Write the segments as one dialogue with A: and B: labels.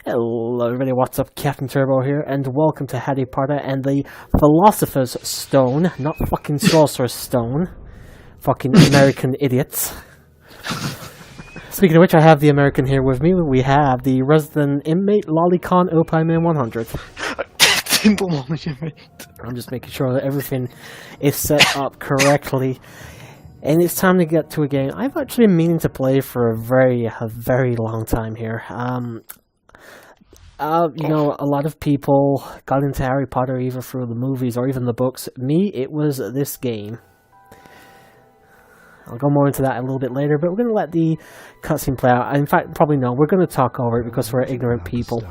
A: Hello everybody, what's up? CaptainTurbo here, and welcome to Harry Potter and the Philosopher's Stone, not fucking Sorcerer's Stone. Fucking American idiots. Speaking of which, I have the American here with me. We have the resident inmate, Lolicon Opieman 100. I'm just making sure that everything is set up correctly. And it's time to get to a game I've actually been meaning to play for a very long time here. You know, a lot of people got into Harry Potter either through the movies or even the books. Me, it was this game. I'll go more into that a little bit later, but we're going to let the cutscene play out. In fact, probably no, we're going to talk over it because we're ignorant people.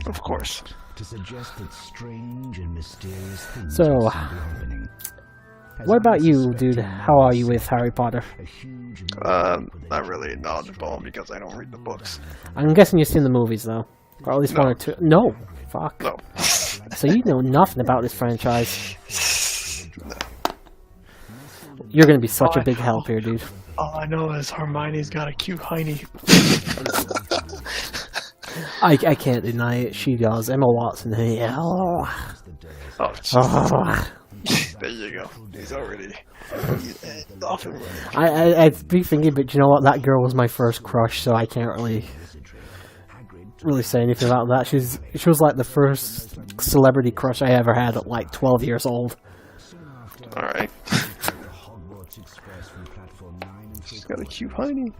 B: Of course.
A: So, what about you, dude? How are you with Harry Potter?
B: Not really knowledgeable because I don't read the books.
A: I'm guessing you've seen the movies, though. Or at least one or two. No. Fuck.
B: No.
A: So you know nothing about this franchise.
B: No.
A: You're going to be such a big help here, dude.
C: All I know is Hermione's got a cute hiney.
A: I can't deny it. She does. Emma Watson. Yeah.
B: Oh, there you go. He's already off and running.
A: I'd be thinking, but you know what? That girl was my first crush, so I can't really say anything about that. She was like the first celebrity crush I ever had at like 12 years old.
B: Alright. She's got a cute hiney.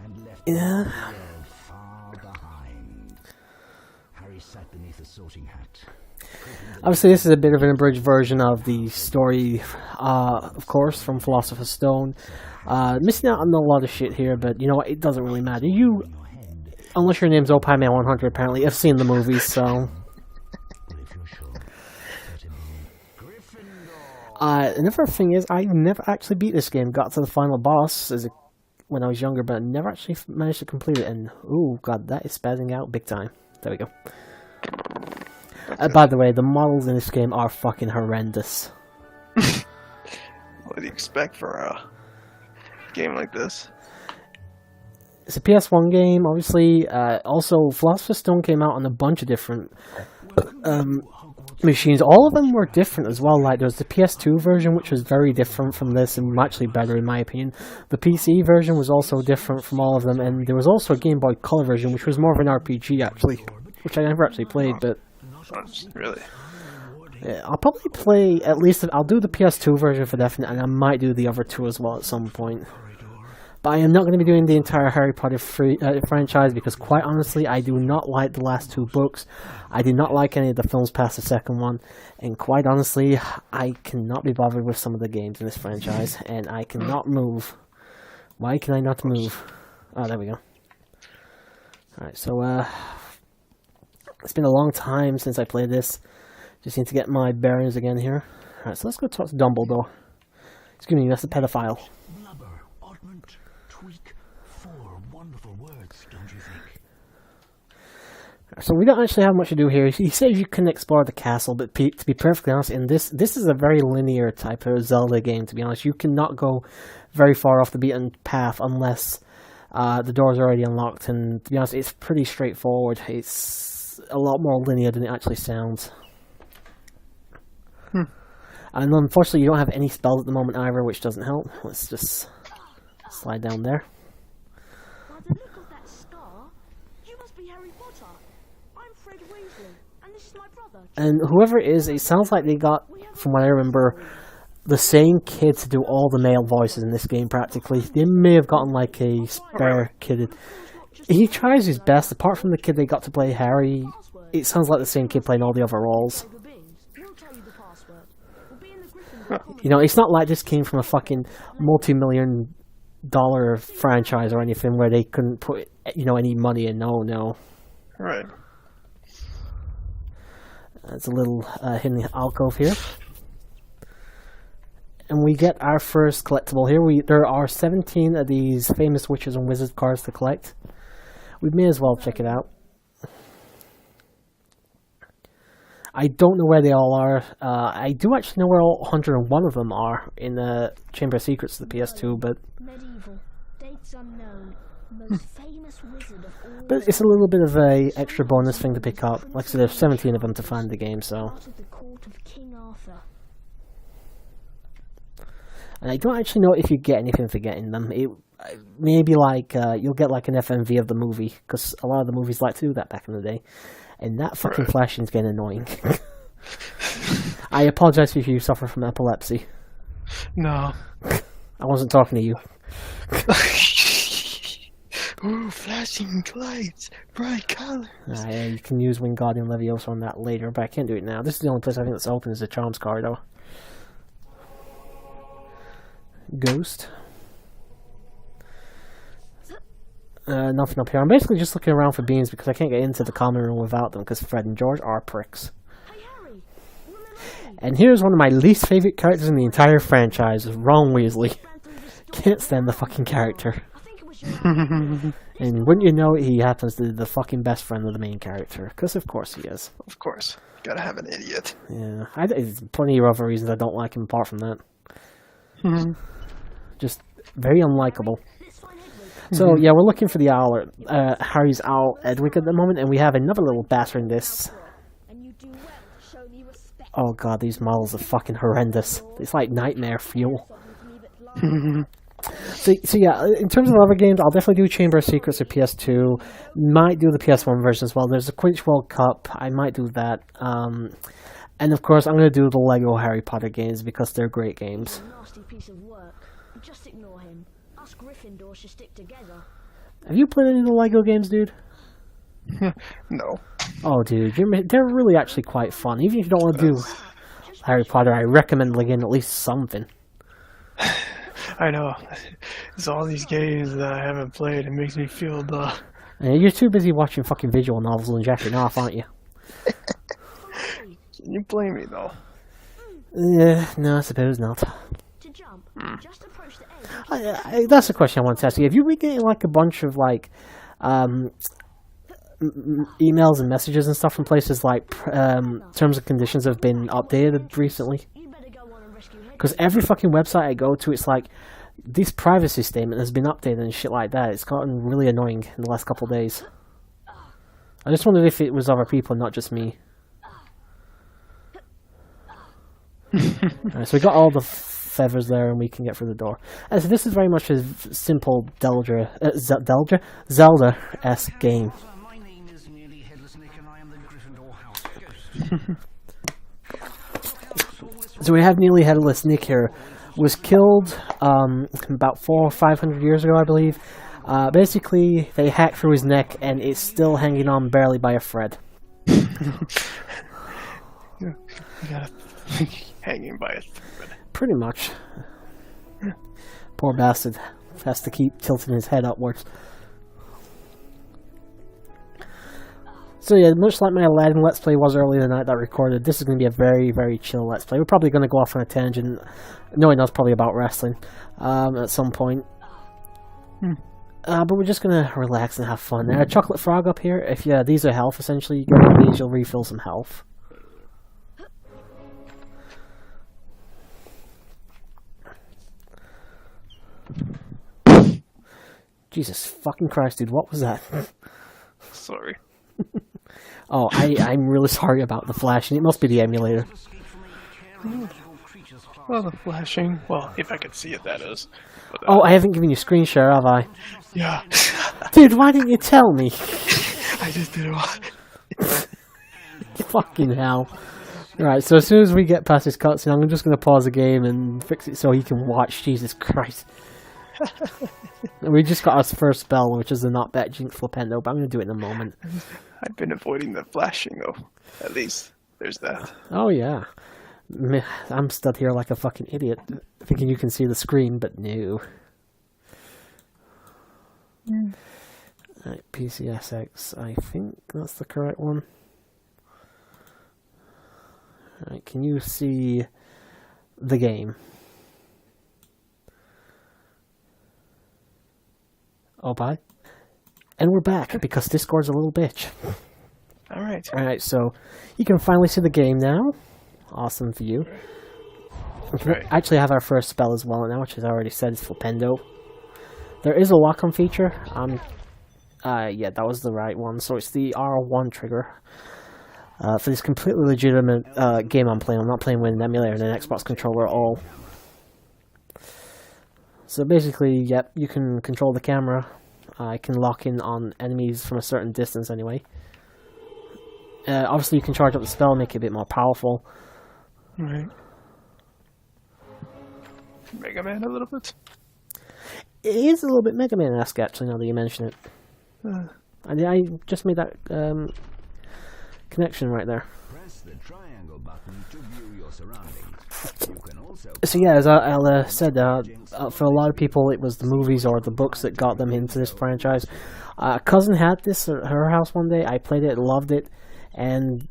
A: Yeah. Obviously, this is a bit of an abridged version of the story, of course, from Philosopher's Stone. Missing out on a lot of shit here, but you know what? It doesn't really matter. You, unless your name's Opieman 100, apparently, have seen the movies, so. Another thing is, I never actually beat this game. Got to the final boss when I was younger, but never actually managed to complete it. And ooh, god, that is spazzing out big time. There we go. By the way, the models in this game are fucking horrendous.
B: What do you expect for a game like this?
A: It's a PS1 game, obviously. Also, Philosopher's Stone came out on a bunch of different machines. All of them were different as well. Like, there was the PS2 version, which was very different from this, and actually better in my opinion. The PC version was also different from all of them, and there was also a Game Boy Color version, which was more of an RPG, actually. Which I never actually played, but...
B: Really?
A: Yeah, I'll probably play at least... I'll do the PS2 version for definite, and I might do the other two as well at some point. But I am not going to be doing the entire Harry Potter franchise, because quite honestly, I do not like the last two books. I do not like any of the films past the second one. And quite honestly, I cannot be bothered with some of the games in this franchise, and I cannot move. Why can I not move? Oh, there we go. Alright, so, it's been a long time since I played this. Just need to get my bearings again here. Alright, so let's go talk to Dumbledore. Excuse me, that's a pedophile.
D: Blubber, oddment, tweak, 4 wonderful words, don't you think?
A: So we don't actually have much to do here. He says you can explore the castle, but to be perfectly honest, this is a very linear type of Zelda game, to be honest. You cannot go very far off the beaten path unless the doors are already unlocked, and to be honest, it's pretty straightforward. It's a lot more linear than it actually sounds. And unfortunately, you don't have any spells at the moment either, which doesn't help. Let's just slide down there.
E: By the look of that scar, you must be Harry Potter. I'm Fred Weasley, and this is my brother.
A: And whoever it is, it sounds like they got, from what I remember, the same kid to do all the male voices in this game, practically. They may have gotten, like, a spare kid. He tries his best. Apart from the kid they got to play Harry, it sounds like the same kid playing all the other roles. You know, it's not like this came from a fucking multi-million-dollar franchise or anything where they couldn't put, you know, any money in. No.
B: Right.
A: There's a little hidden alcove here. And we get our first collectible here. There are 17 of these famous witches and wizards cards to collect. We may as well check it out. I don't know where they all are. I do actually know where all 101 of them are in the Chamber of Secrets of the PS2, but...
E: Medieval. Dates unknown. most famous wizard of all
A: But it's a little bit of a extra bonus thing to pick up. Like I said, there's 17 of them to find the game, so...
E: part of the court of King Arthur.
A: And I don't actually know if you get anything for getting them. It maybe like you'll get like an FMV of the movie, because a lot of the movies like to do that back in the day. And that fucking flashing's getting annoying. I apologize if you suffer from epilepsy.
C: No.
A: I wasn't talking to you.
B: Ooh, flashing lights, bright colors.
A: You can use Wingardium Leviosa on that later, but I can't do it now. This is the only place I think that's open is the Charms corridor. Ghost. Nothing up here. I'm basically just looking around for beans because I can't get into the common room without them because Fred and George are pricks.
E: Hey Harry, remember me?
A: And here's one of my least favorite characters in the entire franchise, Ron Weasley.
E: Ran through this door.
A: Can't stand the fucking character.
E: I think it was your
A: And wouldn't you know it, he happens to be the fucking best friend of the main character. Because of course he is.
B: Of course, gotta have an idiot.
A: Yeah, there's plenty of other reasons I don't like him apart from that. Just very unlikable.
E: Let's find Hedwig.
A: So yeah, we're looking for the owl. Harry's owl Edwig at the moment, and we have another little bastard in this.
E: And you do well to show me respect.
A: Oh god, these models are fucking horrendous. It's like nightmare fuel. So yeah, in terms of other games, I'll definitely do Chamber of Secrets or PS2. Might do the PS1 version as well. There's a Quidditch World Cup. I might do that. And of course, I'm going to do the Lego Harry Potter games because they're great games.
E: Nasty piece of work. Just ignore him. Us Gryffindor should stick together.
A: Have you played any of the Lego games, dude?
B: No.
A: Oh, dude, they're really actually quite fun. Even if you don't want to do Harry Potter, I recommend Legging at least something.
C: I know. It's all these games that I haven't played. It makes me feel the...
A: You're too busy watching fucking visual novels and jacking off, aren't you?
B: Can you blame me though?
A: No, I suppose not.
E: To jump, just approach the edge.
A: That's the question I want to ask you. Have you been getting like a bunch of like emails and messages and stuff from places like terms and conditions have been updated recently?
E: You better go on and rescue Hedwig.
A: Because every fucking website I go to, it's like this privacy statement has been updated and shit like that. It's gotten really annoying in the last couple of days. I just wondered if it was other people, not just me. Alright, so we got all the feathers there, and we can get through the door. And so this is very much a simple Zelda-esque game.
D: My name is Nearly Headless Nick, and I am the Gryffindor House Ghost.
A: So we have Nearly Headless Nick here. Was killed about 400 or 500 years ago, I believe. Basically, they hacked through his neck, and it's still hanging on barely by a thread.
C: You gotta...
B: Hanging by a thread.
A: Pretty much. Poor bastard has to keep tilting his head upwards. So yeah, much like my Aladdin Let's Play was earlier tonight that I recorded, this is going to be a very, very chill Let's Play. We're probably going to go off on a tangent, knowing that's probably about wrestling, at some point. But we're just going to relax and have fun. Chocolate Frog up here, if these are health essentially, you get one of these, you'll refill some health. Jesus fucking Christ, dude, what was that?
B: Sorry.
A: Oh, I'm really sorry about the flashing. It must be the emulator.
C: Well, the flashing. Well, if I could see it, that is. But,
A: Oh, I haven't given you screen share, have I?
C: yeah.
A: Dude, why didn't you tell me?
C: I just didn't want...
A: Fucking hell. Right, so as soon as we get past this cutscene, I'm just going to pause the game and fix it so he can watch. Jesus Christ. We just got our first spell, which is the Not Bet Jinx Flipendo, but I'm going to do it in a moment.
B: I've been avoiding the flashing though. At least there's that.
A: Oh, yeah. I'm stood here like a fucking idiot, thinking you can see the screen, but no. Right, PCSX, I think that's the correct one. Right, can you see the game? Oh, bye. And we're back, because Discord's a little bitch.
B: Alright.
A: Alright, so you can finally see the game now. Awesome for you. We can
B: Right.
A: actually have our first spell as well now, which as I already said is Flipendo. There is a lock-on feature. Yeah, that was the right one. So it's the R1 trigger. For this completely legitimate game I'm playing. I'm not playing with an emulator and an Xbox controller at all. So basically, yep, you can control the camera. I can lock in on enemies from a certain distance anyway. Obviously, you can charge up the spell and make it a bit more powerful.
C: Right. Mega Man a little bit.
A: It is a little bit Mega Man-esque, actually, now that you mention it. I just made that connection right there.
D: Press the triangle button to view your surroundings. You can also
A: So yeah, as I said, for a lot of people it was the movies or the books that got them into this franchise. Cousin had this at her house one day. I played it, loved it, and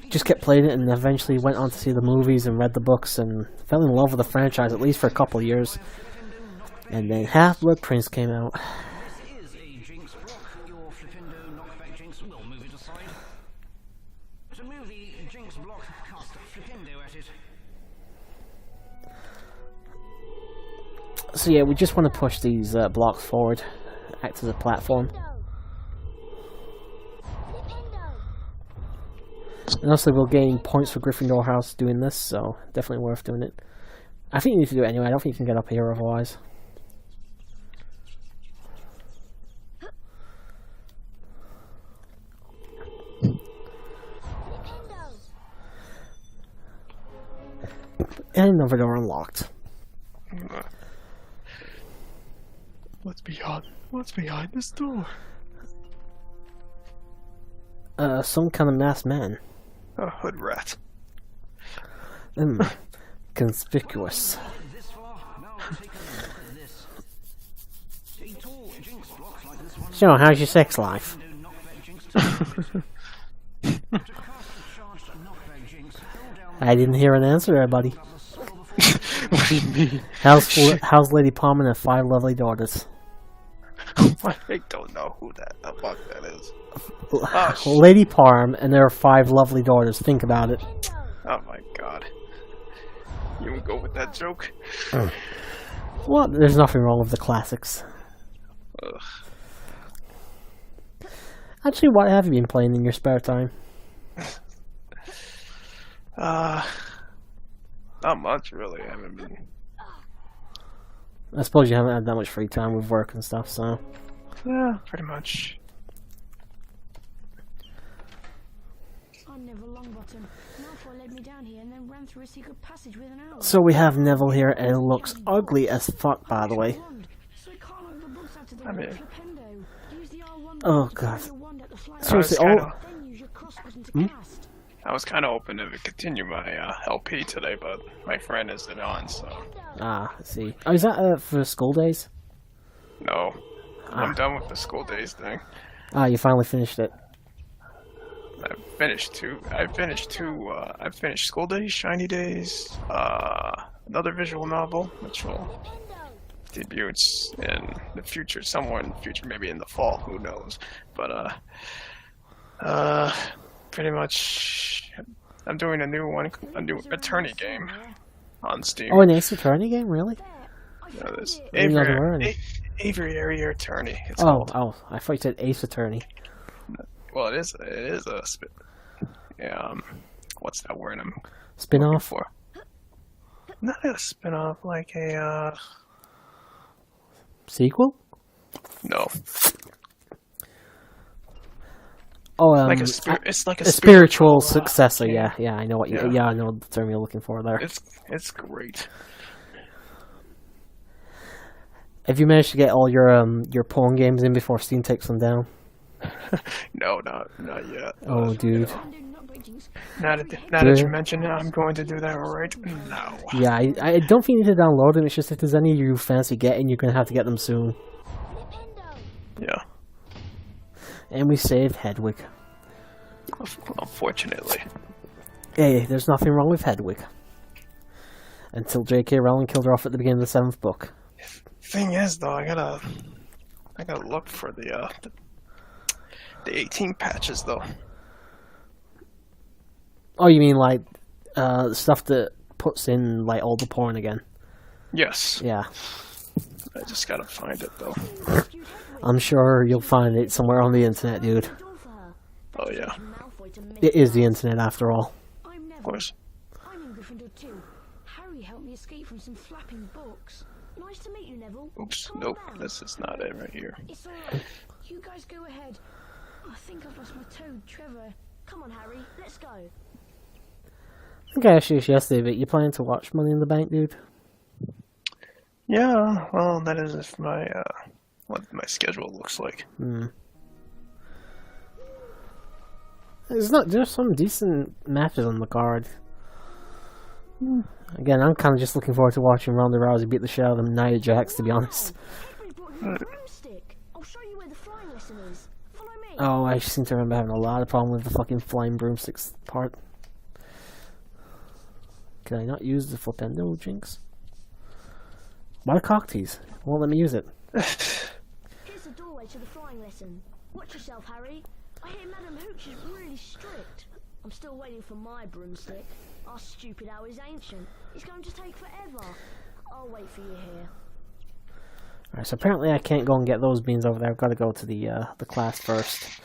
A: just kept playing it, and eventually went on to see the movies and read the books and fell in love with the franchise, at least for a couple of years. And then Half-Blood Prince came out.
F: This is a Jinx block. Your Flipendo knockback Jinx will move it aside. To move the Jinx block, cast Flipendo at it.
A: So yeah, we just want to push these blocks forward, act as a platform. And also we'll gain points for Gryffindor House doing this, so definitely worth doing it. I think you need to do it anyway, I don't think you can get up here otherwise. And another door unlocked.
C: What's behind this door?
A: Some kind of masked man.
C: A hood rat.
A: Conspicuous.
F: This far, now take a look at this. A tall Jinx block like this one.
A: So, how's your sex life?
F: Knockback Jinx to move it. To cast a charged knockback Jinx, hold down
A: I didn't hear an answer there, buddy.
F: the spell before
C: What do you mean?
A: How's Lady Palmer and her 5 lovely daughters?
C: I don't know who that the fuck that is.
A: Lady Parm and their 5 lovely daughters. Think about it.
C: Oh my god. You would go with that joke?
A: Well, there's nothing wrong with the classics.
C: Ugh.
A: Actually, what have you been playing in your spare time?
C: Not much really. I haven't been.
A: I suppose you haven't had that much free time with work and stuff, so...
C: Yeah, pretty much.
E: I'm Neville Longbottom. Malfoy led me down here and then ran through a secret passage with an owl.
A: So we have Neville here, and it looks ugly as fuck, by the way.
E: So I can't open the books out of the
C: I mean-
E: Flipendo. Use the R1
A: Oh,
E: to
A: God.
E: throw your wand at the fly.
A: Seriously,
E: Then use your cross button to cast.
C: I was kind of hoping to continue my LP today, but my friend isn't on, so
A: Ah, I see. Oh, is that for school days?
C: no. I'm done with the school days thing.
A: Ah, you finally finished it.
C: I finished School Days, Shiny Days, another visual novel, which will debut in the future, somewhere in the future, maybe in the fall, who knows. But pretty much, I'm doing a new attorney game on Steam.
A: Oh, an Ace Attorney game? Really?
C: Yeah, this
A: Maybe I've learned.
C: Avery Area Attorney. It's
A: Oh,
C: called.
A: I thought you said Ace Attorney.
C: Well, it is a yeah. What's that word I'm looking
A: Spin-off?
C: for? Not a spin-off, like a
A: Sequel?
C: no,
A: Oh,
C: like it's like a
A: a spiritual
C: spiritual
A: successor. Yeah, I know what you.
C: Yeah.
A: Yeah, I know the term you're looking for there.
C: It's great.
A: Have you managed to get all your porn games in before Steam takes them down?
C: No, not yet.
A: Oh, dude.
C: Now that you mention it, I'm going to do that right now.
A: Yeah, I don't think you need to download them. It's just if there's any you fancy getting, you're gonna have to get them soon.
C: Yeah,
A: And we saved Hedwig.
C: unfortunately.
A: Hey, there's nothing wrong with Hedwig. Until J.K. Rowling killed her off at the beginning of the 7th book.
C: Thing is, though, I gotta look for the 18 patches, though.
A: Oh, you mean like the stuff that puts in like all the porn again?
C: Yes.
A: Yeah.
C: I just gotta find it though.
E: Rescued Hedwig.
A: I'm sure you'll find it somewhere on the internet, dude.
E: The door for her.
C: Oh yeah,
E: Malfoy to miss
A: It is the
E: out.
A: internet after all.
E: I'm
C: of
E: Neville.
C: course.
E: I'm in Gryffindor too. Harry helped me escape from some flapping books. Nice to meet you, Neville.
C: Oops,
E: Come on
C: nope,
E: down.
C: this is not it right here.
E: It's alright. You guys go ahead. I think I've lost my toad, Trevor. Come on, Harry. Let's go.
A: I think I asked you this yesterday, but you planning to watch Money in the Bank, dude?
C: Yeah, well, that is if my what my schedule looks like.
A: There's some decent matches on the card. Again, I'm kind of just looking forward to watching Ronda Rousey beat the shit out of them Nia Jax, to be honest.
E: Henry brought you a broomstick. I'll show you where the flying lesson is. Follow me.
A: Oh, I seem to remember having a lot of problem with the fucking flying broomsticks part. Can I not use the flipendo, Jinx? Why the cock tease? Won't let me use it.
E: Here's the doorway to the flying lesson. Watch yourself, Harry. I hear Madam Hooch is really strict. I'm still waiting for my broomstick. Our stupid owl is ancient. It's going to take forever. I'll wait for you here.
A: Alright, so apparently I can't go and get those beans over there. I've got to go to the class first.